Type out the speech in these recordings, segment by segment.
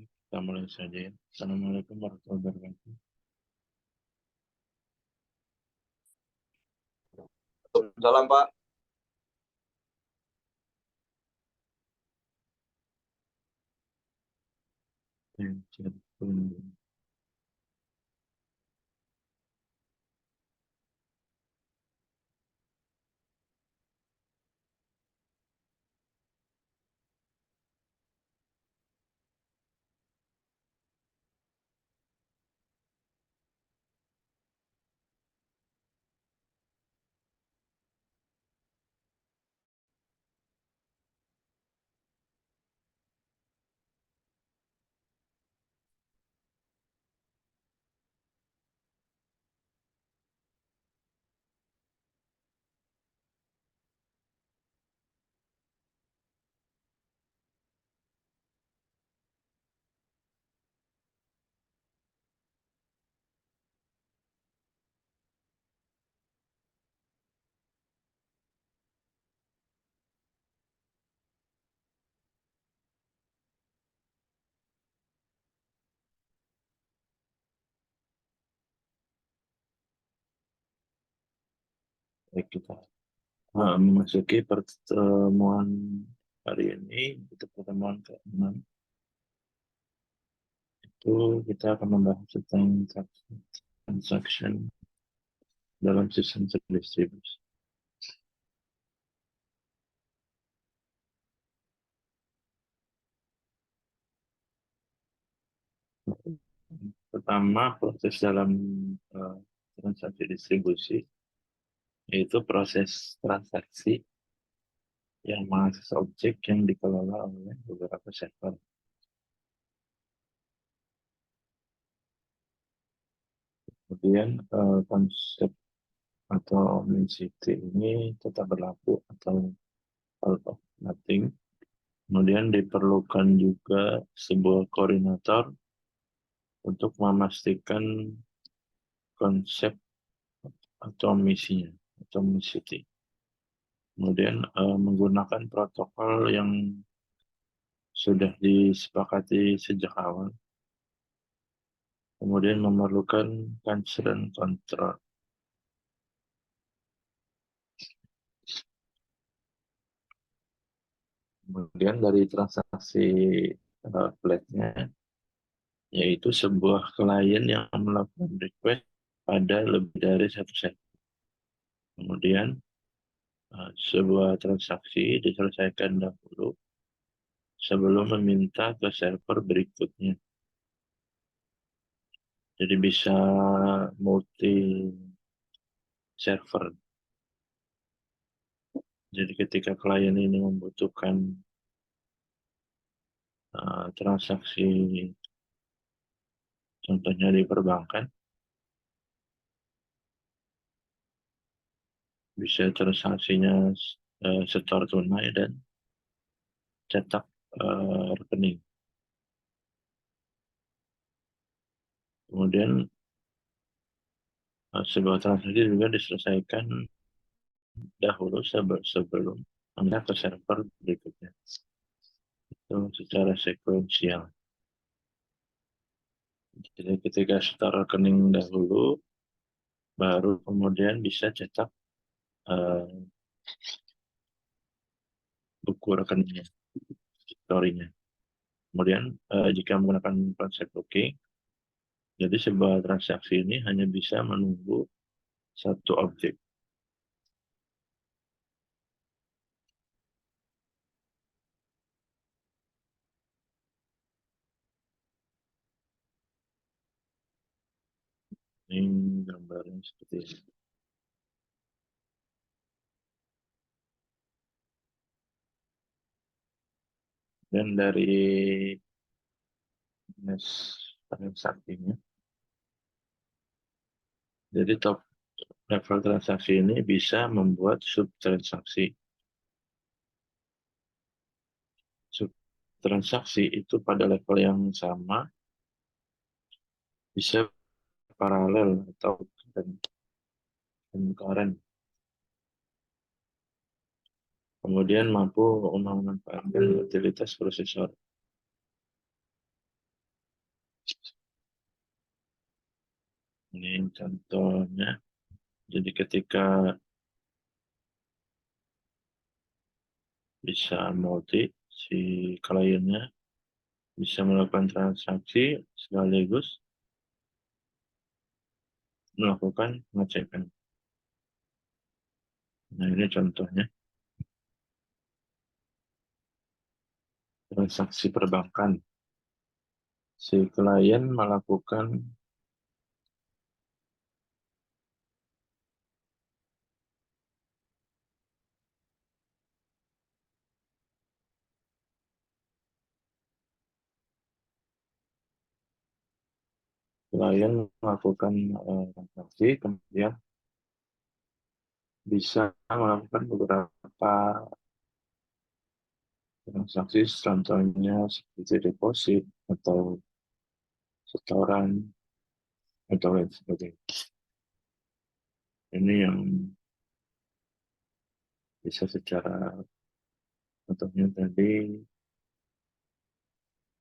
Kita mulai saja ya. Assalamualaikum warahmatullahi wabarakatuh. Salam Pak. Baik, kita memasuki pertemuan hari ini. Untuk pertemuan ke-6 itu kita akan membahas tentang transaction dalam sistem terdistribusi. Pertama, proses dalam transaksi distribusi yaitu proses transaksi yang mengakses objek yang dikelola oleh beberapa server. Kemudian konsep atau omniscity ini tetap berlaku atau out of nothing. Kemudian diperlukan juga sebuah koordinator untuk memastikan konsep atau misinya, atau misi. Kemudian menggunakan protokol yang sudah disepakati sejak awal. Kemudian memerlukan concern control. Kemudian dari transaksi flatnya, yaitu sebuah klien yang melakukan request pada lebih dari satu set. Kemudian sebuah transaksi diselesaikan dahulu sebelum meminta ke server berikutnya. Jadi bisa multi server. Jadi ketika klien ini membutuhkan transaksi, contohnya di perbankan, bisa transaksinya setor tunai dan cetak rekening. Kemudian sebuah transaksi juga diselesaikan dahulu sebelum meminta ke server berikutnya. Itu secara sekuensial. Jadi ketika setor rekening dahulu, baru kemudian bisa cetak buku rekeningnya, historinya. Kemudian jika menggunakan konsep booking, jadi sebuah transaksi ini hanya bisa menunggu satu objek. Ini gambarnya seperti ini. Dan dari jenis transaksinya, jadi top level transaksi ini bisa membuat subtransaksi. Subtransaksi itu pada level yang sama bisa paralel atau concurrent. Kemudian mampu memanfaatkan utilitas prosesor. Ini contohnya. Jadi ketika bisa multi, si kliennya bisa melakukan transaksi sekaligus melakukan pengecekan. Nah, ini contohnya transaksi perbankan. Si klien melakukan transaksi, kemudian bisa melakukan beberapa transaksi, contohnya seperti deposit atau setoran atau lain sebagainya. Ini yang bisa secara contohnya tadi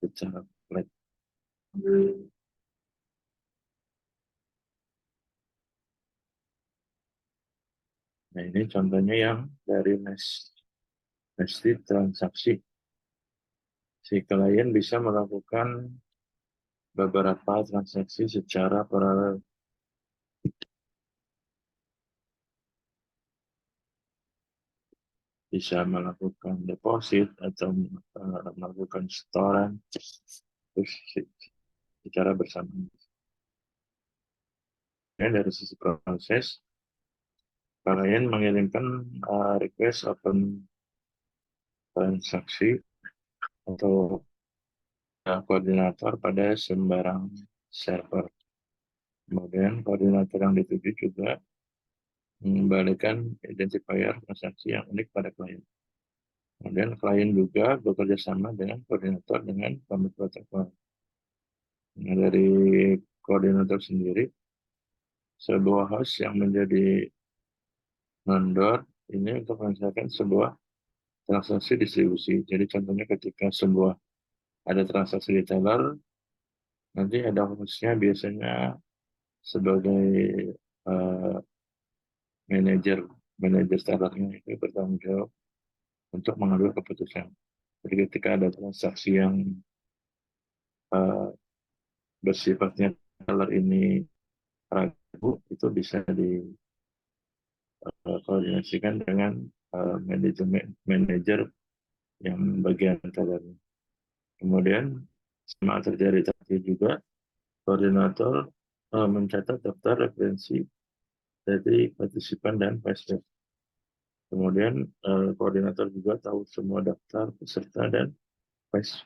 secara flat. Nah, ini contohnya yang dari nested transaksi. Si klien bisa melakukan beberapa transaksi secara paralel. Bisa melakukan deposit atau melakukan setoran terus secara bersamaan. Ya, dari sisi proses, klien mengirimkan request open transaksi atau koordinator pada sembarang server. Kemudian koordinator yang dituju juga mengembalikan identifier transaksi yang unik pada klien. Kemudian klien juga bekerja sama dengan koordinator dengan commit protocol. Nah, dari koordinator sendiri, sebuah host yang menjadi vendor ini untuk menyelesaikan sebuah transaksi distribusi. Jadi contohnya ketika ada transaksi di teller, nanti ada hostnya biasanya sebagai uh, manajer tellernya itu bertanggung jawab untuk mengambil keputusan. Jadi ketika ada transaksi yang uh, bersifatnya teller ini ragu, itu bisa dikoordinasikan dengan manajer yang bagian teller. Kemudian sama terjadi tadi juga koordinator mencatat daftar referensi dari partisipan dan peserta. Kemudian koordinator juga tahu semua daftar peserta dan vice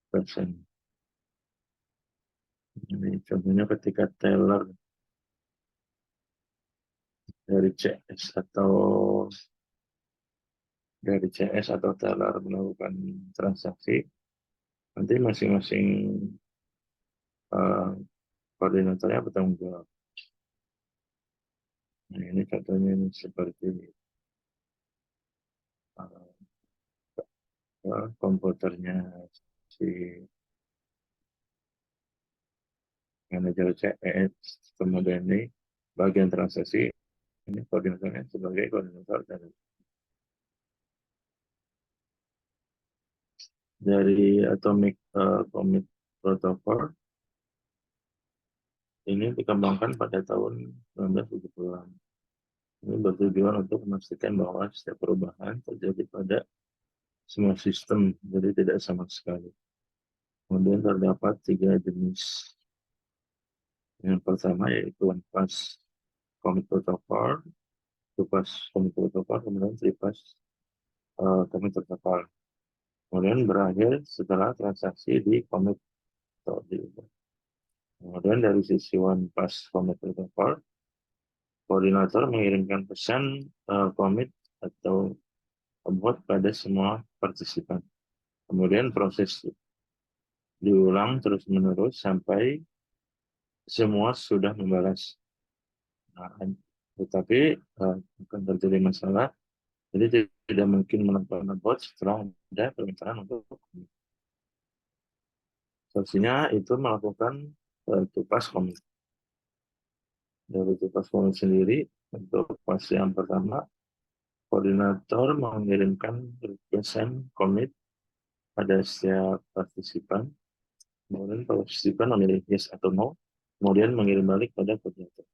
person. Ini contohnya ketika teller dari CS atau teller melakukan transaksi, nanti masing-masing uh, koordinatornya bertanggung jawab. Nah, ini contohnya ini seperti komputernya si manajer CS, kemudian ini bagian transaksi, ini koordinatornya sebagai koordinator dari Atomic Commit Protocol. Ini dikembangkan pada tahun 1970-an. Ini bertujuan untuk memastikan bahwa setiap perubahan terjadi pada semua sistem, jadi tidak sama sekali. Kemudian terdapat 3 jenis. Yang pertama yaitu One Pass Commit Protocol, Two Pass Commit Protocol, kemudian Three Pass Commit Protocol. Kemudian berakhir setelah transaksi di commit atau diubah. Kemudian dari sisi One Pass Commit Protocol, koordinator mengirimkan pesan commit atau abort pada semua partisipan. Kemudian proses diulang terus-menerus sampai semua sudah membalas. Nah, tetapi akan terjadi masalah, jadi tidak mungkin melakukan abort setelah ada permintaan untuk commit. Solusinya itu melakukan tupas commit. Dari tugas komit sendiri, untuk fase yang pertama, koordinator mengirimkan request komit pada setiap partisipan. Kemudian partisipan memilih yes atau no, kemudian mengirim balik pada koordinator.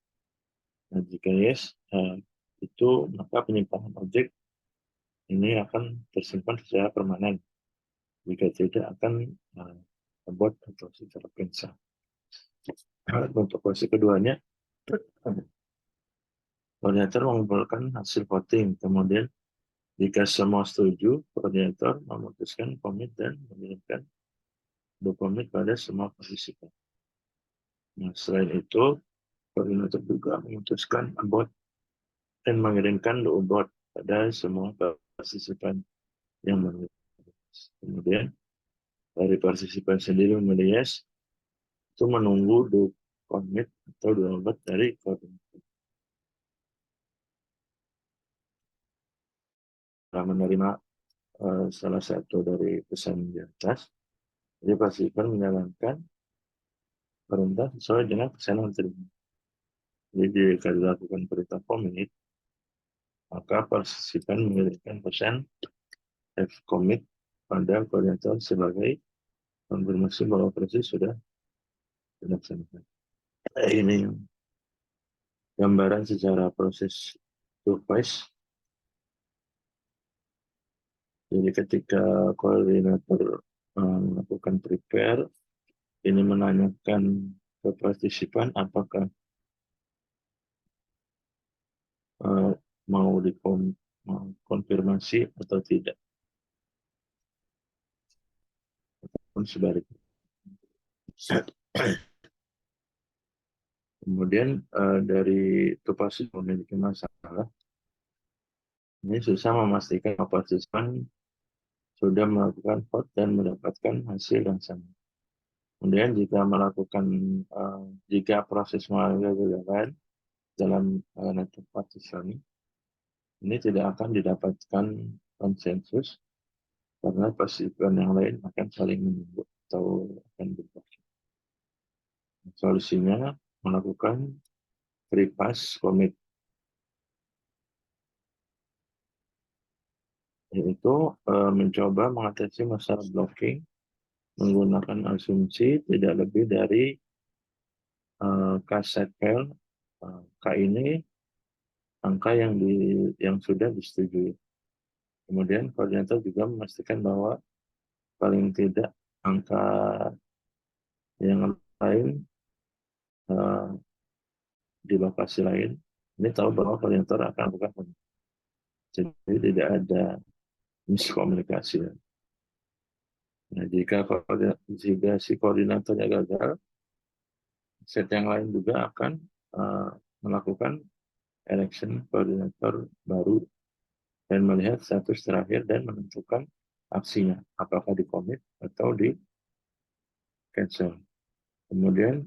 Nah, jika yes, itu maka penyimpanan objek ini akan tersimpan secara permanen. Jika tidak, akan abort atau secara cancel. Untuk fase keduanya, koordinator mengumpulkan hasil voting. Kemudian, jika semua setuju, koordinator memutuskan komit dan mengirimkan dokumen pada semua partisipan. Nah, selain itu, koordinator juga memutuskan abort dan mengirimkan abort pada semua partisipan yang memilih. Kemudian, dari partisipan sendiri memilih yes, itu menunggu do commit atau download dari koordinator. Setelah menerima salah satu dari pesan di atas, jadi partisipan menjalankan perintah sesuai dengan pesanan yang terima. Jadi jika dilakukan perintah commit, maka partisipan mengirimkan pesan F commit pada koordinator sebagai konfirmasi bahwa proses sudah dilaksanakan. Ini gambaran secara proses surprise. Jadi ketika koordinator melakukan prepare, ini menanyakan ke partisipan apakah uh, mau dikonfirmasi atau tidak. Pun sebaliknya. Kemudian dari itu pasti memiliki masalah. Ini susah memastikan partisipan sudah melakukan vote dan mendapatkan hasil yang sama. Kemudian jika proses mengalami kegagalan dalam network partitioning, ini tidak akan didapatkan konsensus karena partisipan yang lain akan saling menunggu atau akan berpikir. Solusinya melakukan free pass commit, yaitu mencoba mengatasi masalah blocking menggunakan asumsi tidak lebih dari kaset file K ini angka yang sudah disetujui. Kemudian koordinator juga memastikan bahwa paling tidak angka yang lain di lokasi lain ini tahu bahwa koordinator akan melakukan. Jadi tidak ada miskomunikasi. Nah, jika si koordinatornya gagal, set yang lain juga akan melakukan election koordinator baru dan melihat status terakhir dan menentukan aksinya, apakah di commit atau di cancel. Kemudian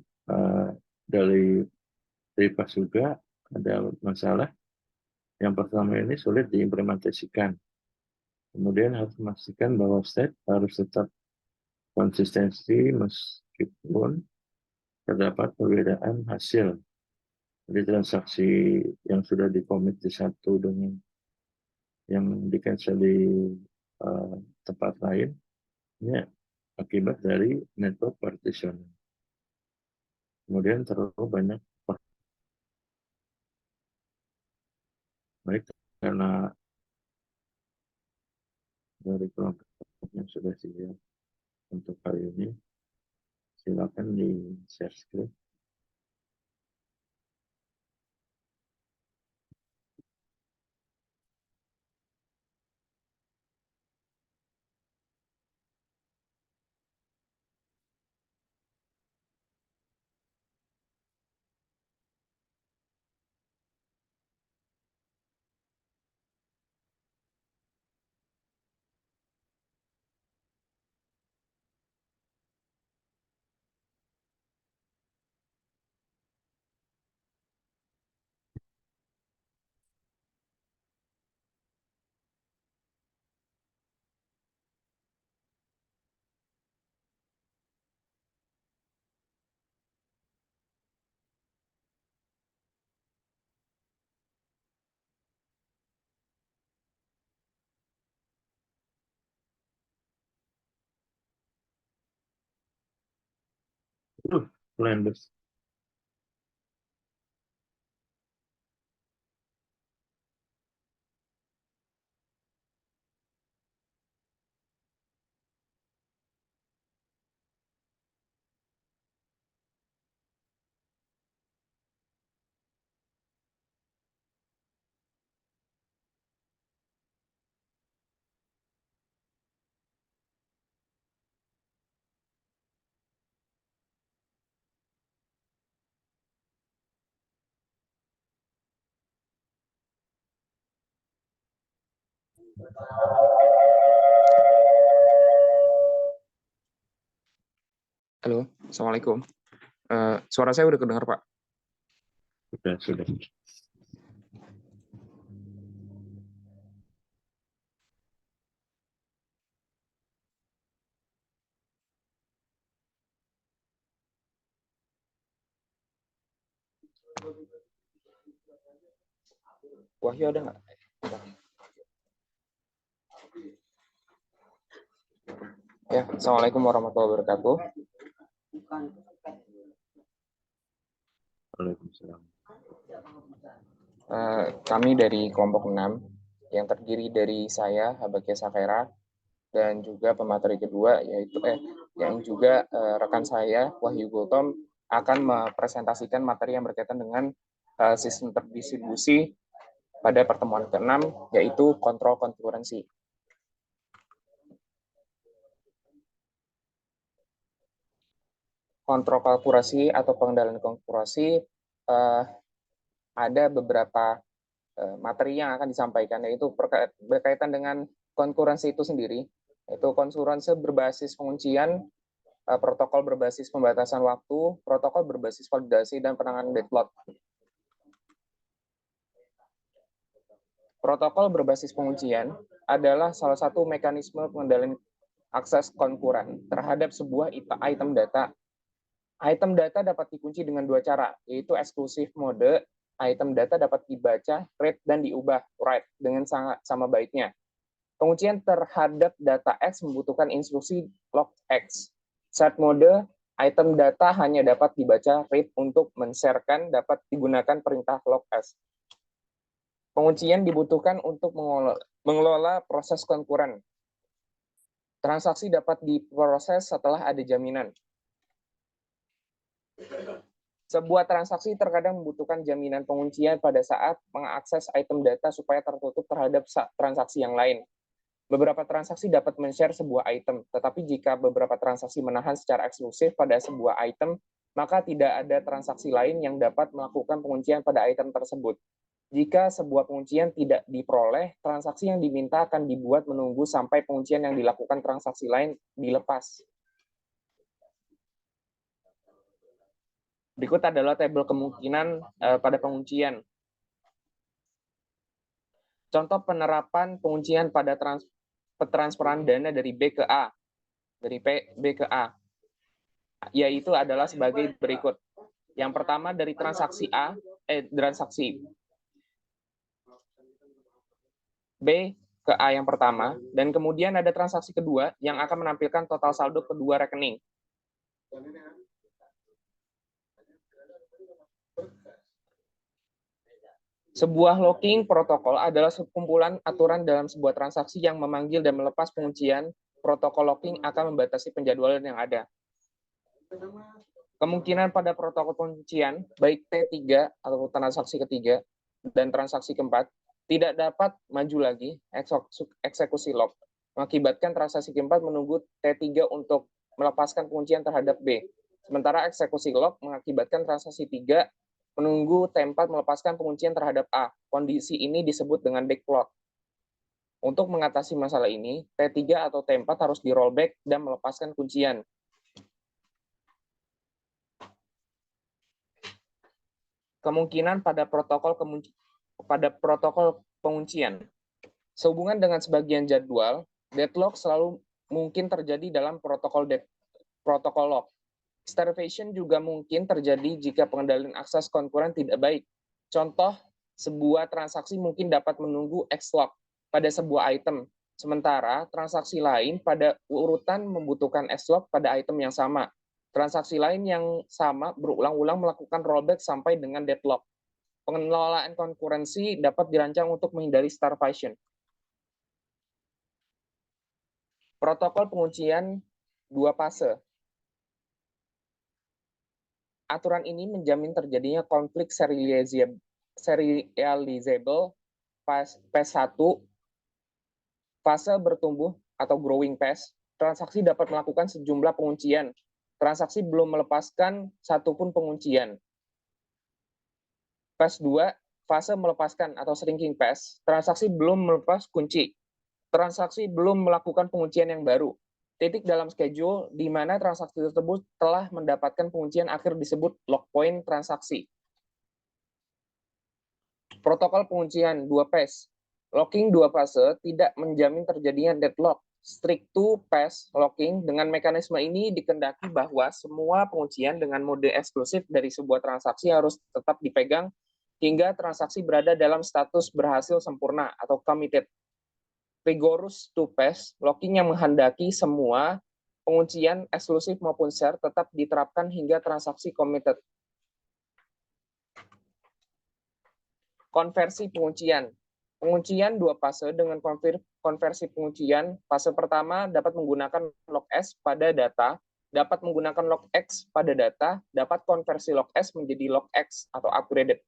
dari pas juga ada masalah. Yang pertama ini sulit diimplementasikan. Kemudian harus memastikan bahwa state harus tetap konsistensi meskipun terdapat perbedaan hasil. Jadi transaksi yang sudah dikomit di satu dengan yang di cancel di uh, tempat lain, ini akibat dari network partition. Kemudian terlalu banyak baik karena dari kelompok yang sudah siap untuk hari ini, silakan di share screen. plan bos. Halo, Assalamualaikum. Suara saya udah kedengar, Pak? Sudah. Wahyu ada nggak? Ya, Assalamualaikum warahmatullahi wabarakatuh. Waalaikumsalam. Kami dari kelompok 6 yang terdiri dari saya, Habakia Sakera, dan juga pemateri kedua yaitu yang juga rekan saya Wahyu Gultom akan mempresentasikan materi yang berkaitan dengan sistem terdistribusi pada pertemuan ke-6 yaitu kontrol konkurensi. Kontrol kalkulasi atau pengendalian konkursi ada beberapa materi yang akan disampaikan, yaitu berkaitan dengan konkurensi itu sendiri, yaitu konkurensi berbasis penguncian, protokol berbasis pembatasan waktu, protokol berbasis validasi, dan penanganan deadlock. Protokol berbasis penguncian adalah salah satu mekanisme pengendalian akses konkuren terhadap sebuah item data. Item data dapat dikunci dengan dua cara, yaitu eksklusif mode. Item data dapat dibaca, read, dan diubah, write, dengan sama baiknya. Penguncian terhadap data X membutuhkan instruksi log X. Set mode, item data hanya dapat dibaca, read, untuk men-sharekan dapat digunakan perintah log S. Penguncian dibutuhkan untuk mengelola proses konkuren. Transaksi dapat diproses setelah ada jaminan. Sebuah transaksi terkadang membutuhkan jaminan penguncian pada saat mengakses item data supaya tertutup terhadap transaksi yang lain. Beberapa transaksi dapat men-share sebuah item, tetapi jika beberapa transaksi menahan secara eksklusif pada sebuah item, maka tidak ada transaksi lain yang dapat melakukan penguncian pada item tersebut. Jika sebuah penguncian tidak diperoleh, transaksi yang diminta akan dibuat menunggu sampai penguncian yang dilakukan transaksi lain dilepas. Berikut adalah tabel kemungkinan pada penguncian. Contoh penerapan penguncian pada transferan dana dari B ke A, dari B ke A, yaitu adalah sebagai berikut. Yang pertama dari transaksi transaksi B ke A yang pertama, dan kemudian ada transaksi kedua yang akan menampilkan total saldo kedua rekening. Sebuah locking protokol adalah sekumpulan aturan dalam sebuah transaksi yang memanggil dan melepas penguncian. Protokol locking akan membatasi penjadwalan yang ada. Kemungkinan pada protokol penguncian, baik T3 atau transaksi ketiga dan transaksi keempat, tidak dapat maju lagi eksekusi lock, mengakibatkan transaksi keempat menunggu T3 untuk melepaskan penguncian terhadap B. Sementara eksekusi lock mengakibatkan transaksi 3 menunggu T4 melepaskan penguncian terhadap A. Kondisi ini disebut dengan backlock. Untuk mengatasi masalah ini, T3 atau T4 harus di rollback dan melepaskan kuncian. Kemungkinan pada protokol penguncian. Sehubungan dengan sebagian jadwal, deadlock selalu mungkin terjadi dalam protokol lock. Starvation juga mungkin terjadi jika pengendalian akses konkuren tidak baik. Contoh, sebuah transaksi mungkin dapat menunggu X-lock pada sebuah item, sementara transaksi lain pada urutan membutuhkan X-lock pada item yang sama. Transaksi lain yang sama berulang-ulang melakukan rollback sampai dengan deadlock. Pengelolaan konkurensi dapat dirancang untuk menghindari starvation. Protokol penguncian 2 fase. Aturan ini menjamin terjadinya konflik serializable phase 1, fase bertumbuh atau growing phase. Transaksi dapat melakukan sejumlah penguncian. Transaksi belum melepaskan satupun penguncian. Phase 2, fase melepaskan atau shrinking phase. Transaksi belum melepas kunci. Transaksi belum melakukan penguncian yang baru. Titik dalam schedule di mana transaksi tersebut telah mendapatkan penguncian akhir disebut lock point transaksi. Protokol penguncian 2 phase. Locking 2 fase tidak menjamin terjadinya deadlock. Strict 2 phase locking dengan mekanisme ini dikehendaki bahwa semua penguncian dengan mode eksklusif dari sebuah transaksi harus tetap dipegang hingga transaksi berada dalam status berhasil sempurna atau committed. Rigorous 2 phase locking yang menghendaki semua penguncian eksklusif maupun share tetap diterapkan hingga transaksi committed. Konversi penguncian. Penguncian 2 fase dengan konversi penguncian. Fase pertama dapat menggunakan log S pada data, dapat menggunakan log X pada data, dapat konversi log S menjadi log X atau upgraded.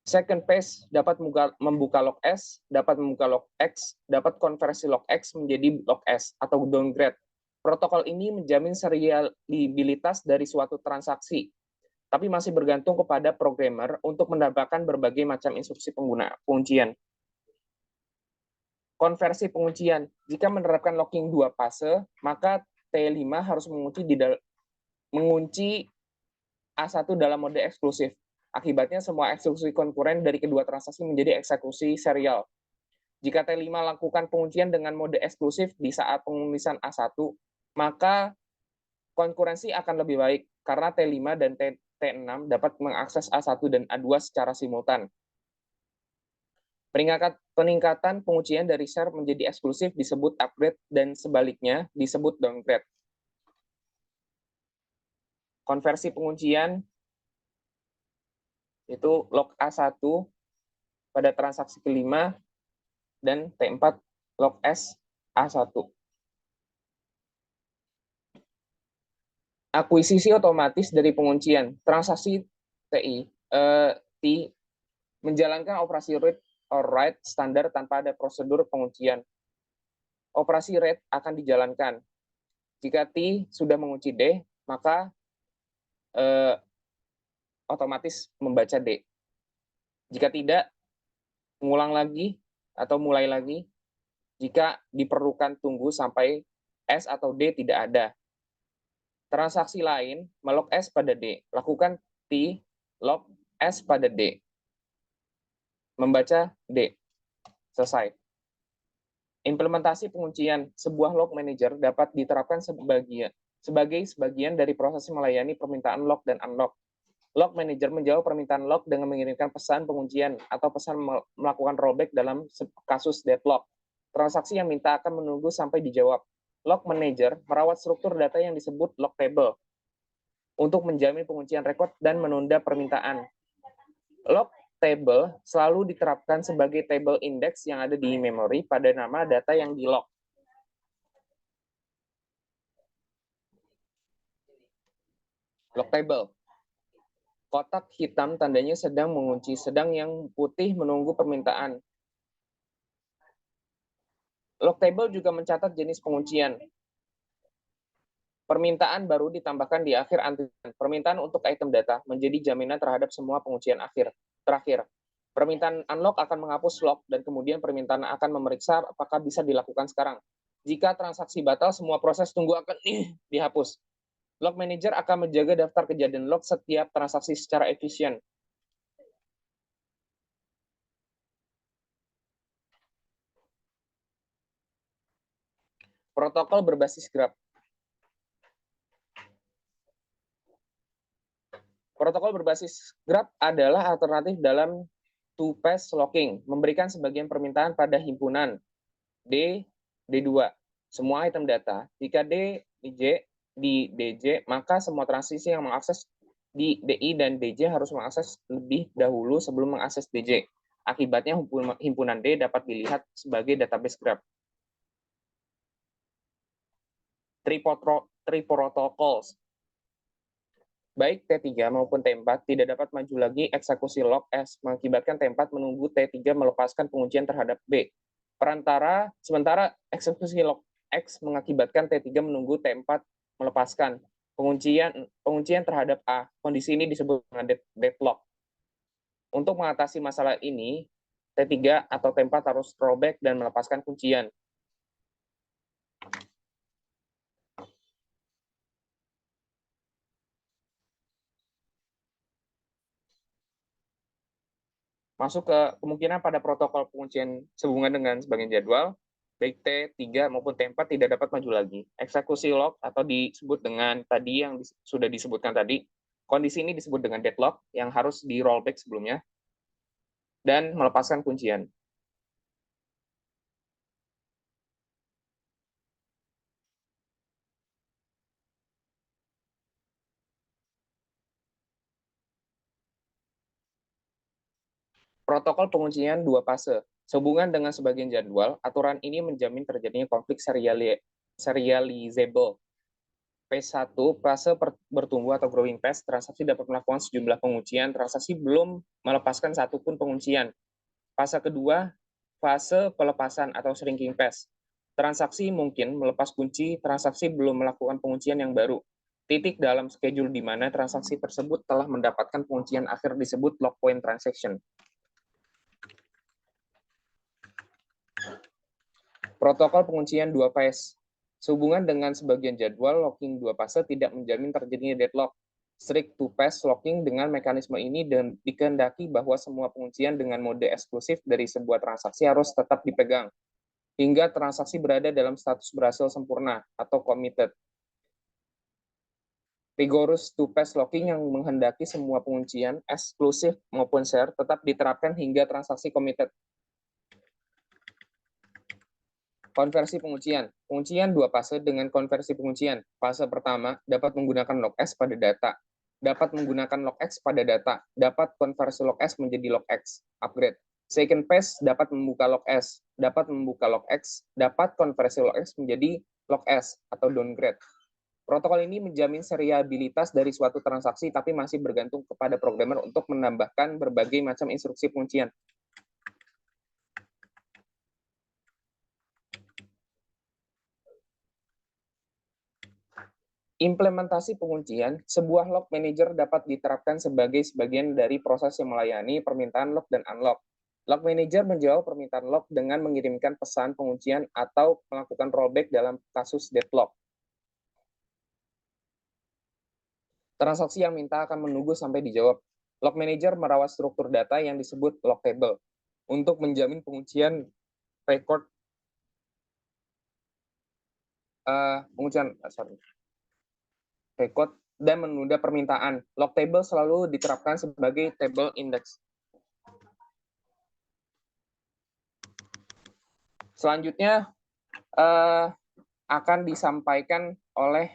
Second phase dapat membuka log S, dapat membuka log X, dapat konversi log X menjadi log S atau downgrade. Protokol ini menjamin serialitas dari suatu transaksi, tapi masih bergantung kepada programmer untuk menambahkan berbagai macam instruksi penguncian. Konversi penguncian. Jika menerapkan locking 2 fase, maka T5 harus mengunci A1 dalam mode eksklusif. Akibatnya semua eksekusi konkuren dari kedua transaksi menjadi eksekusi serial. Jika T5 lakukan penguncian dengan mode eksklusif di saat penulisan A1, maka konkurensi akan lebih baik karena T5 dan T6 dapat mengakses A1 dan A2 secara simultan. Peningkatan penguncian dari share menjadi eksklusif disebut upgrade dan sebaliknya disebut downgrade. Konversi penguncian itu log A1 pada transaksi kelima dan T4 log S A1. Akuisisi otomatis dari penguncian. Transaksi T menjalankan operasi read or write standar tanpa ada prosedur penguncian. Operasi read akan dijalankan. Jika T sudah mengunci D, maka otomatis membaca D. Jika tidak, mengulang lagi atau mulai lagi. Jika diperlukan tunggu sampai S atau D tidak ada. Transaksi lain melog S pada D. Lakukan T log S pada D. Membaca D. Selesai. Implementasi penguncian. Sebuah log manager dapat diterapkan sebagai sebagian dari proses melayani permintaan log dan unlock. Log manager menjawab permintaan log dengan mengirimkan pesan penguncian atau pesan melakukan rollback dalam kasus deadlock. Transaksi yang minta akan menunggu sampai dijawab. Log manager merawat struktur data yang disebut log table untuk menjamin penguncian rekod dan menunda permintaan. Log table selalu diterapkan sebagai table index yang ada di memori pada nama data yang di-log. Log table. Kotak hitam tandanya sedang mengunci, sedang yang putih menunggu permintaan. Log table juga mencatat jenis penguncian. Permintaan baru ditambahkan di akhir antrian. Permintaan untuk item data menjadi jaminan terhadap semua penguncian terakhir. Permintaan unlock akan menghapus log dan kemudian permintaan akan memeriksa apakah bisa dilakukan sekarang. Jika transaksi batal, semua proses tunggu akan dihapus. Log manager akan menjaga daftar kejadian log setiap transaksi secara efisien. Protokol berbasis graph. Protokol berbasis graph adalah alternatif dalam two-phase locking, memberikan sebagian permintaan pada himpunan D2, semua item data. Jika D, DJ, di DJ, maka semua transisi yang mengakses di DI dan DJ harus mengakses lebih dahulu sebelum mengakses DJ. Akibatnya himpunan D dapat dilihat sebagai database graph. Tree protocols. Baik T3 maupun T4 tidak dapat maju lagi eksekusi log S, mengakibatkan T4 menunggu T3 melepaskan penguncian terhadap B. Sementara eksekusi log X mengakibatkan T3 menunggu T4 melepaskan penguncian terhadap A. Kondisi ini disebut dengan deadlock. Untuk mengatasi masalah ini, T3 atau T4 harus rollback dan melepaskan kuncian. Masuk ke kemungkinan pada protokol penguncian sehubungan dengan sebagian jadwal, baik T3 maupun T4 tidak dapat maju lagi. Eksekusi log atau disebut dengan tadi yang sudah disebutkan tadi, kondisi ini disebut dengan deadlock yang harus di rollback sebelumnya dan melepaskan kuncian. Protokol penguncian dua fase. Sehubungan dengan sebagian jadwal, aturan ini menjamin terjadinya konflik serializable. P1, fase bertumbuh atau growing phase, transaksi dapat melakukan sejumlah penguncian, transaksi belum melepaskan satupun penguncian. Fase kedua, fase pelepasan atau shrinking phase. Transaksi mungkin melepas kunci, transaksi belum melakukan penguncian yang baru. Titik dalam schedule di mana transaksi tersebut telah mendapatkan penguncian akhir disebut lock point transaction. Protokol penguncian dua phase. Sehubungan dengan sebagian jadwal, locking dua fase tidak menjamin terjadinya deadlock. Strict two-phase locking dengan mekanisme ini dan dikehendaki bahwa semua penguncian dengan mode eksklusif dari sebuah transaksi harus tetap dipegang, hingga transaksi berada dalam status berhasil sempurna atau committed. Rigorous two-phase locking yang menghendaki semua penguncian, eksklusif maupun share, tetap diterapkan hingga transaksi committed. Konversi penguncian. Penguncian dua fase dengan konversi penguncian. Fase pertama dapat menggunakan log S pada data. Dapat menggunakan log X pada data. Dapat konversi log S menjadi log X. Upgrade. Second phase dapat membuka log S. Dapat membuka log X. Dapat konversi log X menjadi log S atau downgrade. Protokol ini menjamin seriabilitas dari suatu transaksi tapi masih bergantung kepada programmer untuk menambahkan berbagai macam instruksi penguncian. Implementasi penguncian, sebuah log manager dapat diterapkan sebagai sebagian dari proses yang melayani permintaan lock dan unlock. Log manager menjawab permintaan lock dengan mengirimkan pesan penguncian atau melakukan rollback dalam kasus deadlock. Transaksi yang minta akan menunggu sampai dijawab. Log manager merawat struktur data yang disebut log table untuk menjamin penguncian record record dan menunda permintaan. Log table selalu diterapkan sebagai table index. Selanjutnya akan disampaikan oleh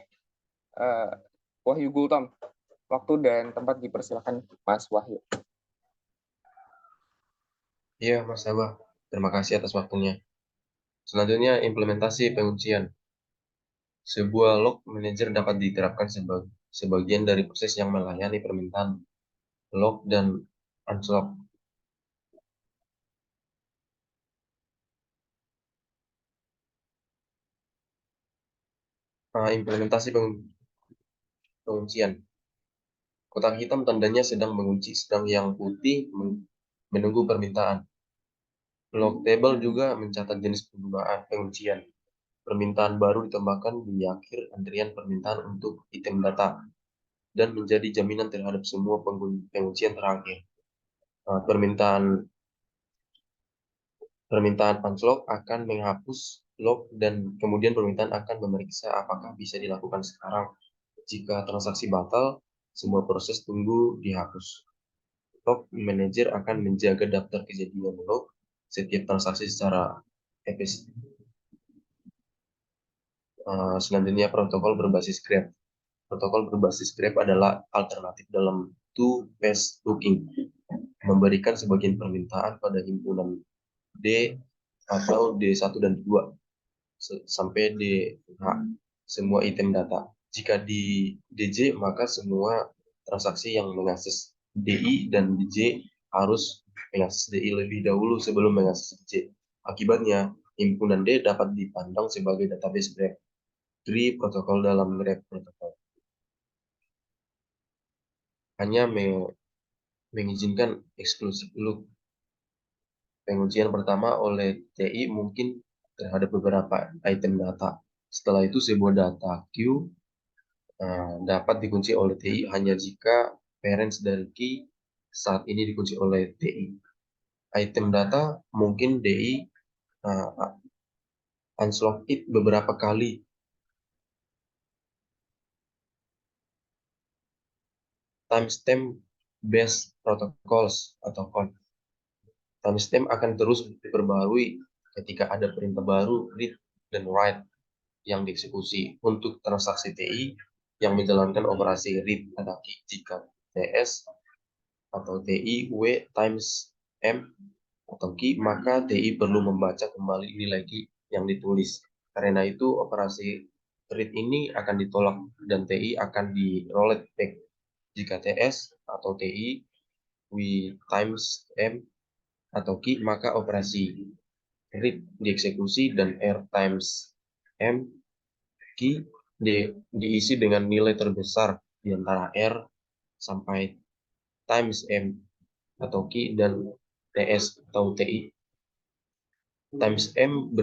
Wahyu Gultom. Waktu dan tempat dipersilakan Mas Wahyu. Iya, Mas Abah. Terima kasih atas waktunya. Selanjutnya, implementasi penguncian. Sebuah log manager dapat diterapkan sebagian dari proses yang melayani permintaan lock dan unlock. Implementasi penguncian. Kotak hitam tandanya sedang mengunci, sedang yang putih menunggu permintaan. Log table juga mencatat jenis penggunaan penguncian. Permintaan baru ditambahkan di akhir antrian permintaan untuk item data dan menjadi jaminan terhadap semua penguncian terakhir. Permintaan unlock akan menghapus log dan kemudian permintaan akan memeriksa apakah bisa dilakukan sekarang. Jika transaksi batal, semua proses tunggu dihapus. Log manager akan menjaga daftar kejadian log setiap transaksi secara efisien. Selanjutnya protokol berbasis grab. Protokol berbasis grab adalah alternatif dalam two-phase booking, memberikan sebagian permintaan pada himpunan D atau D1 dan 2 sampai DH semua item data. Jika di DJ, maka semua transaksi yang mengakses DI dan DJ harus mengakses DI lebih dahulu sebelum mengakses DJ. Akibatnya, himpunan D dapat dipandang sebagai database Grab. GRI protokol dalam Grab protokol hanya mengizinkan eksklusif look. Pengujian pertama oleh TI mungkin terhadap beberapa item data. Setelah itu sebuah data queue dapat dikunci oleh TI hanya jika parents dari key saat ini dikunci oleh TI. Item data mungkin DI unlock it beberapa kali. Timestamp based protocols atau code. Timestamp akan terus diperbarui ketika ada perintah baru read dan write yang dieksekusi. Untuk transaksi TI yang menjalankan operasi read ada key jika TS atau TI W times M atau key, maka TI perlu membaca kembali nilai key yang ditulis. Karena itu operasi read ini akan ditolak dan TI akan di rolled back. Jika TS atau TI W times M atau key, maka operasi read dieksekusi dan R times M key diisi dengan nilai terbesar di antara R sampai times M atau key dan TS atau TI. Times M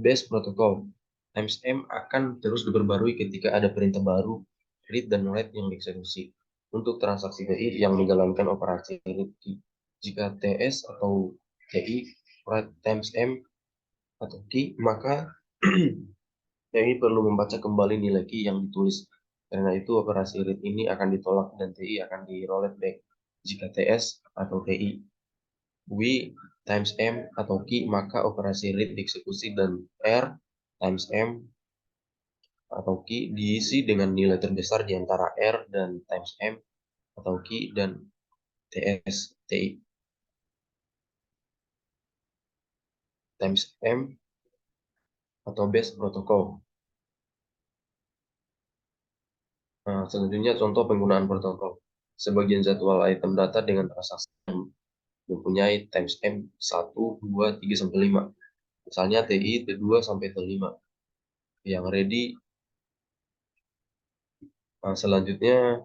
base protokol. Times M akan terus diperbarui ketika ada perintah baru read dan write yang dieksekusi. Untuk transaksi TI yang menjalankan operasi read key, jika TS atau TI write times M atau key, maka TI perlu membaca kembali nilai key yang ditulis. Karena itu operasi read ini akan ditolak dan TI akan di rolled back. Jika TS atau TI W times M atau key, maka operasi read dieksekusi dan R times M atau key diisi dengan nilai terbesar di antara R dan times M atau key dan TS TI. Times M atau base protokol. Selanjutnya contoh penggunaan protokol. Sebagian jadwal item data dengan transaksi mempunyai times M 1, 2, 3, sampai 5. Misalnya TI T2 sampai T5 yang ready. Selanjutnya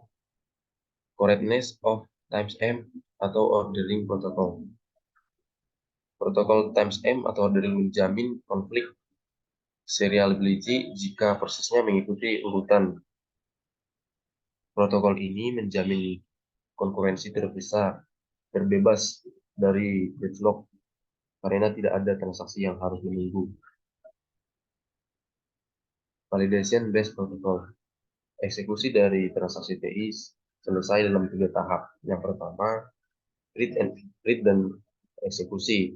correctness of times M atau ordering protocol. Protokol times M atau ordering menjamin konflik seriality jika prosesnya mengikuti urutan. Protokol ini menjamin konkurensi terbebas dari deadlock karena tidak ada transaksi yang harus menunggu. Validation based protocol. Eksekusi dari transaksi TI selesai dalam 3 tahap. Yang pertama, read dan eksekusi.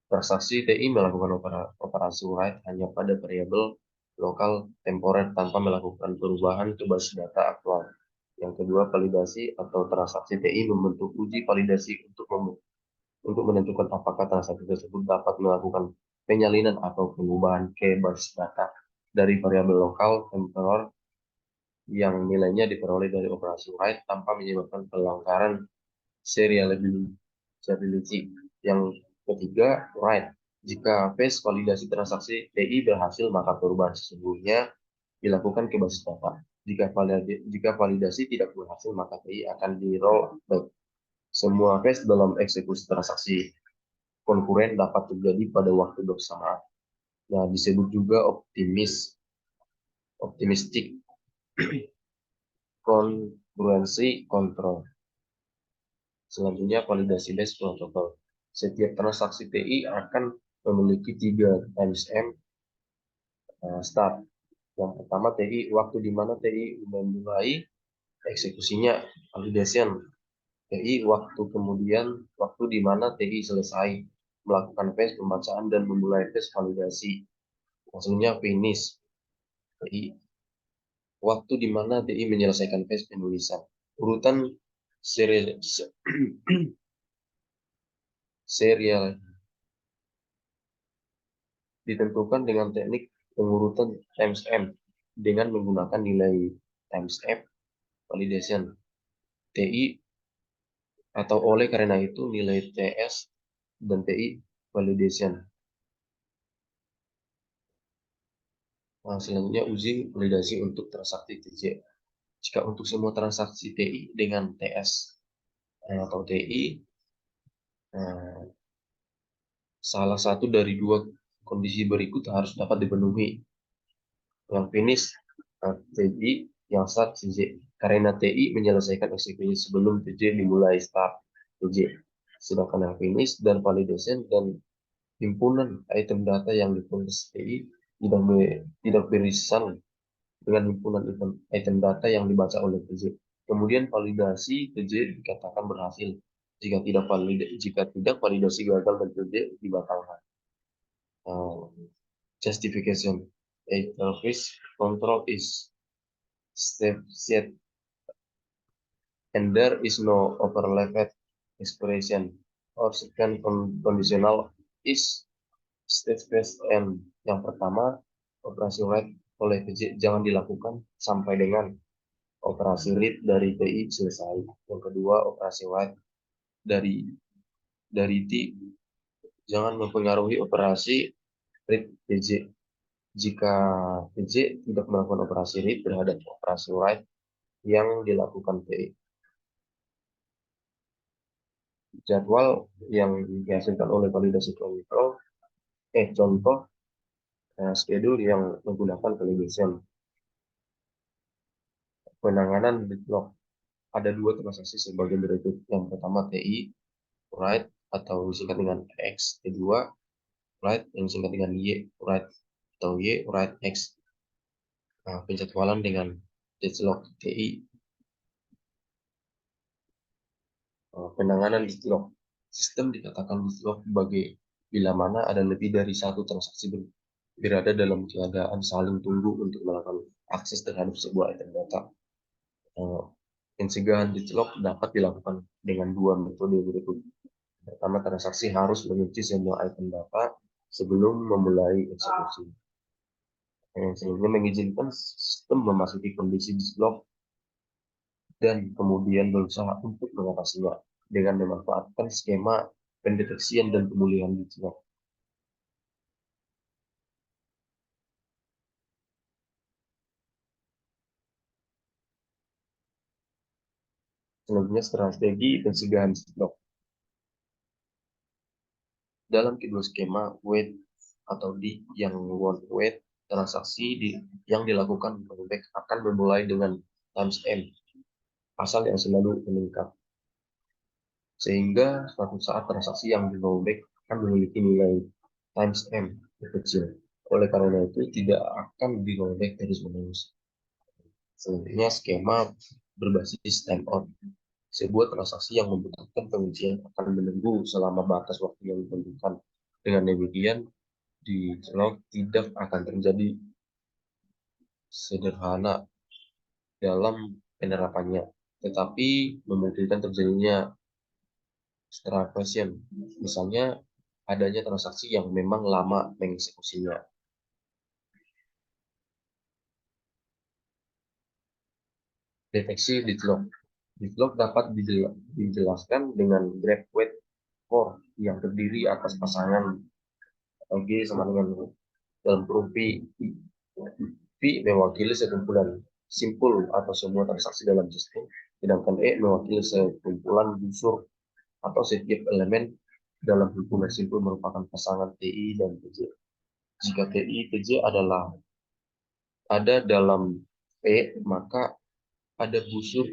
Transaksi TI melakukan operasi write hanya pada variabel lokal temporer tanpa melakukan perubahan ke basis data aktual. Yang kedua, validasi atau transaksi TI membentuk uji validasi untuk menentukan apakah transaksi tersebut dapat melakukan penyalinan atau pengubahan ke basis data dari variabel lokal temporer yang nilainya diperoleh dari operasi write tanpa menyebabkan pelanggaran seriality. Yang ketiga, write. Jika phase validasi transaksi TI berhasil, maka perubahan sesungguhnya dilakukan ke basis data. Jika validasi tidak berhasil, maka TI akan di roll back. Semua phase dalam eksekusi transaksi konkuren dapat terjadi pada waktu bersamaan. Nah, disebut juga optimistic congruency control. Selanjutnya validasi based protocol. Setiap transaksi TI akan memiliki 3 times M start. Yang pertama TI, waktu di mana TI memulai eksekusinya, validation. TI, waktu di mana TI selesai melakukan phase pembacaan dan memulai phase validasi. Maksudnya finish. TI. Waktu di mana TI menyelesaikan fase penulisan. Urutan serial ditentukan dengan teknik pengurutan timestamp dengan menggunakan nilai timestamp validation TI, atau oleh karena itu nilai TS dan TI validation. Nah, selanjutnya uji validasi untuk transaksi TJ. Jika untuk semua transaksi TI dengan TS atau TI, salah satu dari dua kondisi berikut harus dapat dipenuhi. Yang finish TI, yang start TJ. Karena TI menyelesaikan eksekusi sebelum TJ dimulai start TJ. Sedangkan yang finish dan validation dan himpunan item data yang diproses TI tidak beririsan dengan himpunan item data yang dibaca oleh TJ. Kemudian validasi TJ dikatakan berhasil. Jika tidak validasi gagal dan TJ dibatalkan. Justification. A service control is step set and there is no overlapped expression or second conditional is state-based and. Yang pertama, operasi write oleh TJ jangan dilakukan sampai dengan operasi read dari TI selesai. Yang kedua, operasi write dari T jangan mempengaruhi operasi read TJ. Jika TJ tidak melakukan operasi read terhadap operasi write yang dilakukan TI. Jadwal yang dihasilkan oleh validasi control contoh schedule yang menggunakan validation. Penanganan deadlock. Ada dua transaksi sebagai berikut. Yang pertama TI write atau disingkat dengan X. Kedua write yang disingkat dengan Y write atau Y write X. Penjadwalan dengan deadlock TI. Penanganan deadlock. Sistem dikatakan deadlock bila mana ada lebih dari satu transaksi berada dalam keadaan saling tunggu untuk melakukan akses terhadap sebuah item data. Pencegahan deadlock dapat dilakukan dengan dua metode berikut. Pertama, transaksi harus mengunci semua item data sebelum memulai eksekusi. Selanjutnya mengizinkan sistem memasuki kondisi deadlock dan kemudian berusaha untuk mengatasinya dengan memanfaatkan skema pendeteksian dan pemulihan deadlock. Selanjutnya strategi pencegahan deadlock. Dalam kedua skema wait atau di yang won't wait, transaksi yang dilakukan rollback akan memulai dengan timestamp asal yang selalu meningkat. Sehingga suatu saat transaksi yang di rollback akan memiliki nilai timestamp kecil. Oleh karena itu tidak akan di rollback terus-menerus. Selanjutnya skema berbasis timeout. Sebuah transaksi yang membutuhkan pengujian akan menunggu selama batas waktu yang ditentukan. Dengan demikian, di log tidak akan terjadi sederhana dalam penerapannya, tetapi memungkinkan terjadinya starvation. Misalnya, adanya transaksi yang memang lama mengeksekusinya. Deteksi deadlock. Deadlock dapat dijelaskan dengan graph weight core yang terdiri atas pasangan atau G sama dengan dalam huruf V. V mewakili sekumpulan simpul atau semua transaksi dalam sistem, sedangkan E mewakili sekumpulan busur atau setiap elemen dalam hubungan simpul merupakan pasangan TI dan TJ. Jika TI TJ ada dalam E, maka ada busur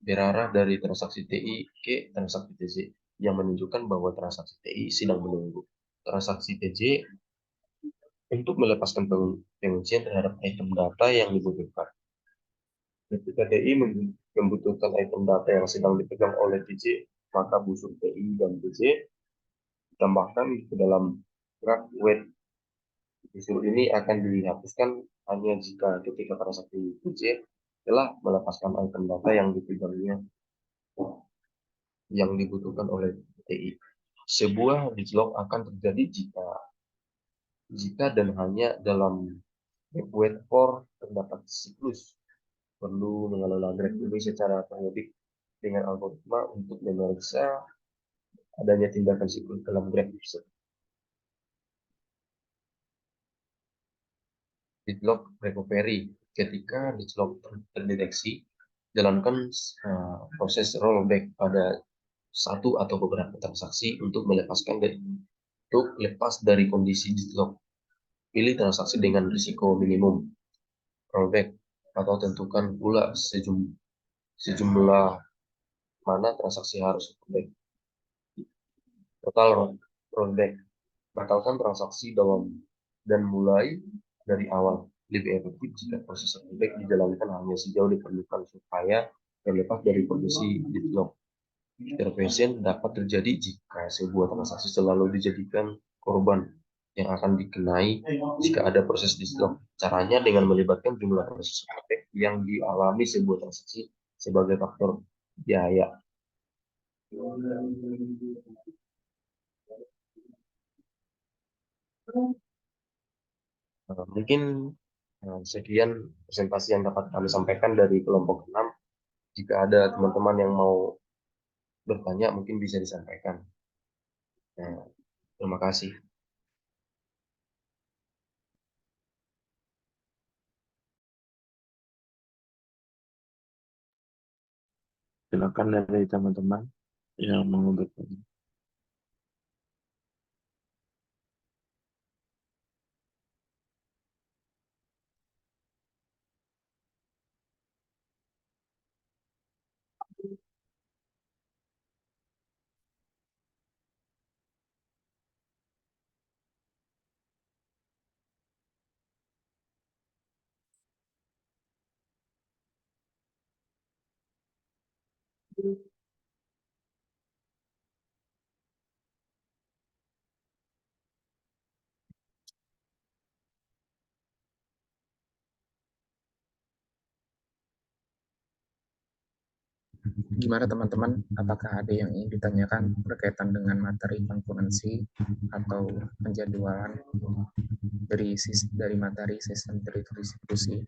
berarah dari transaksi TI ke transaksi TJ yang menunjukkan bahwa transaksi TI sedang menunggu transaksi TJ untuk melepaskan penguncian terhadap item data yang dibutuhkan. Ketika TI membutuhkan item data yang sedang dipegang oleh TJ, maka busur TI dan TJ ditambahkan ke dalam graph weight Usul ini akan dihapuskan hanya jika ketika transaksi QC telah melepaskan item data yang dipegangnya yang dibutuhkan oleh TI. Sebuah dislok akan terjadi jika dan hanya dalam wait for terdapat siklus perlu mengelola grafik ini secara periodik dengan algoritma untuk memeriksa adanya tindakan siklus dalam grafik. Deadlock recovery. Ketika deadlock terdeteksi, jalankan proses rollback pada satu atau beberapa transaksi untuk lepas dari kondisi deadlock. Pilih transaksi dengan risiko minimum rollback atau tentukan pula sejumlah mana transaksi harus rollback. Total rollback. Batalkan transaksi dan mulai dari awal. Lebih efektif jika proses rollback dijalankan hanya sejauh diperlukan supaya terlepas dari kondisi deadlock. Intervention dapat terjadi jika sebuah transaksi selalu dijadikan korban yang akan dikenai jika ada proses deadlock. Caranya dengan melibatkan jumlah proses rollback yang dialami sebuah transaksi sebagai faktor biaya. Mungkin sekian presentasi yang dapat kami sampaikan dari kelompok 6. Jika ada teman-teman yang mau bertanya, mungkin bisa disampaikan. Terima kasih. Silakan dari teman-teman yang mau bertanya. Gimana teman-teman? Apakah ada yang ingin ditanyakan berkaitan dengan materi konkurensi atau penjadwalan dari materi sistem terdistribusi?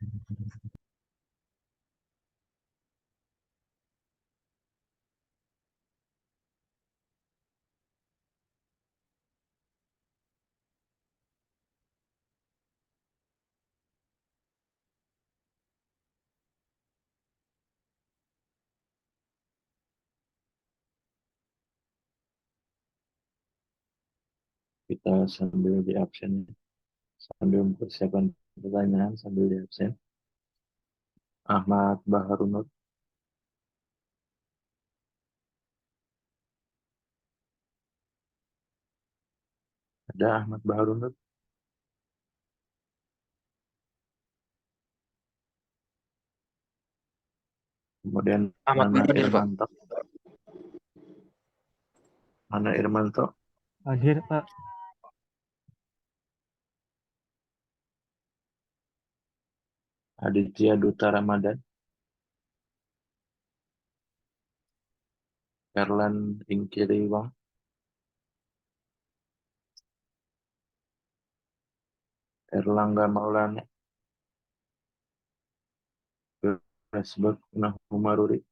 Kita sambil di absen, sambil mempersiapkan pertanyaan sambil di absen. Ahmad Baharunut. Ada Ahmad Baharunut. Kemudian Ahmad Nana hadir, Pak. Irmanto. Nana Irmanto. Hadir, Pak. Aditya Duta Ramadan. Erlan Ingkiriwang. Erlangga Maulana. Rasbek Nahumaruri.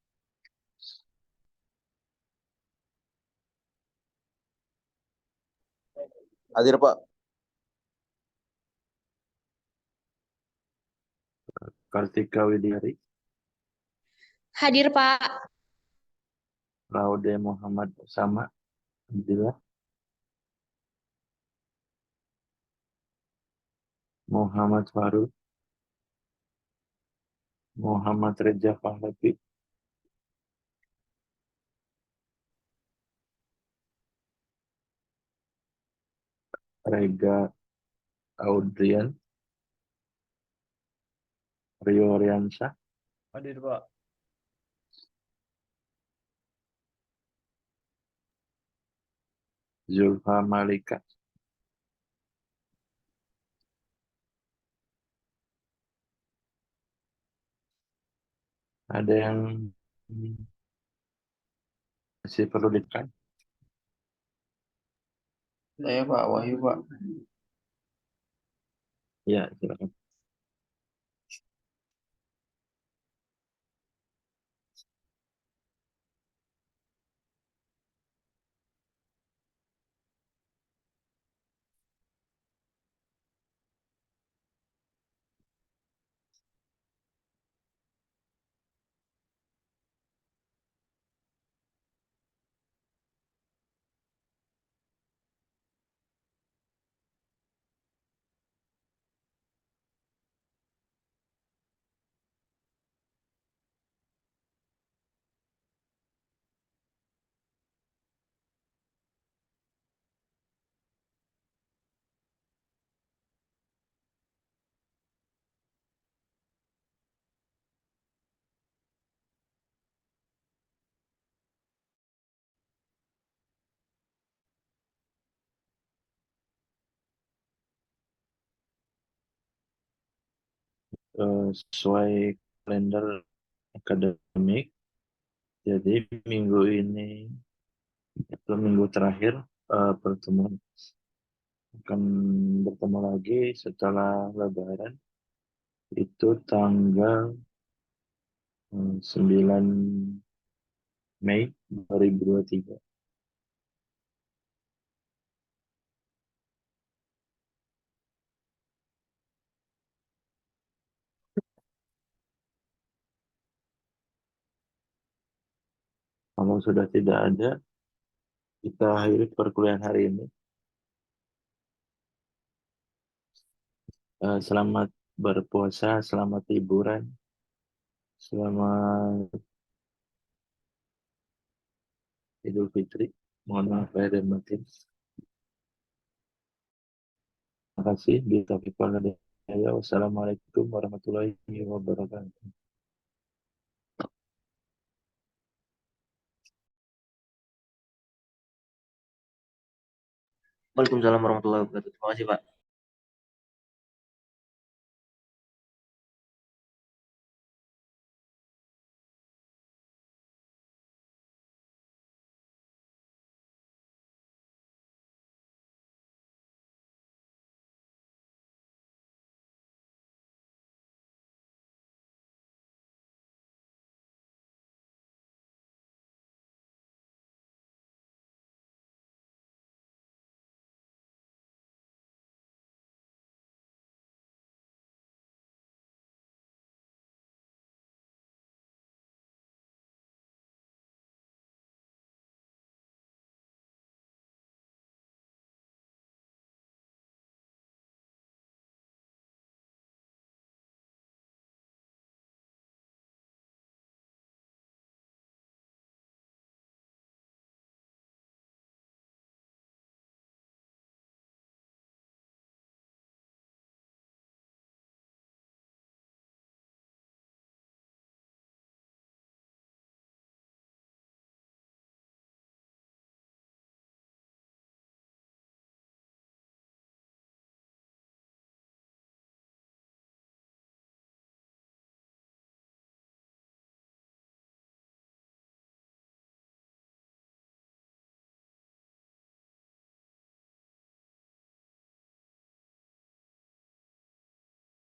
Hadir, Pak. Kartika Widyari. Hadir, Pak. Laude Muhammad Osama. Alhamdulillah. Muhammad Farul. Muhammad Reza Pahlavi. Rega Audrian. Rio Riansyah. Hadir, Pak. Zulfa Malika. Ada yang masih perlu ditekan? Saya Pak Wahyu Pak. Ya, silakan. Sesuai kalender akademik, jadi minggu ini itu minggu terakhir pertemuan akan bertemu lagi setelah Lebaran, itu tanggal 9 Mei 2023. Kalau sudah tidak ada, kita akhiri perkuliahan hari ini. Selamat berpuasa, selamat liburan, selamat Idul Fitri. Mohon maaf lahir dan batin. Terima kasih. Wassalamualaikum warahmatullahi wabarakatuh. Waalaikumsalam warahmatullahi wabarakatuh. Terima kasih Pak.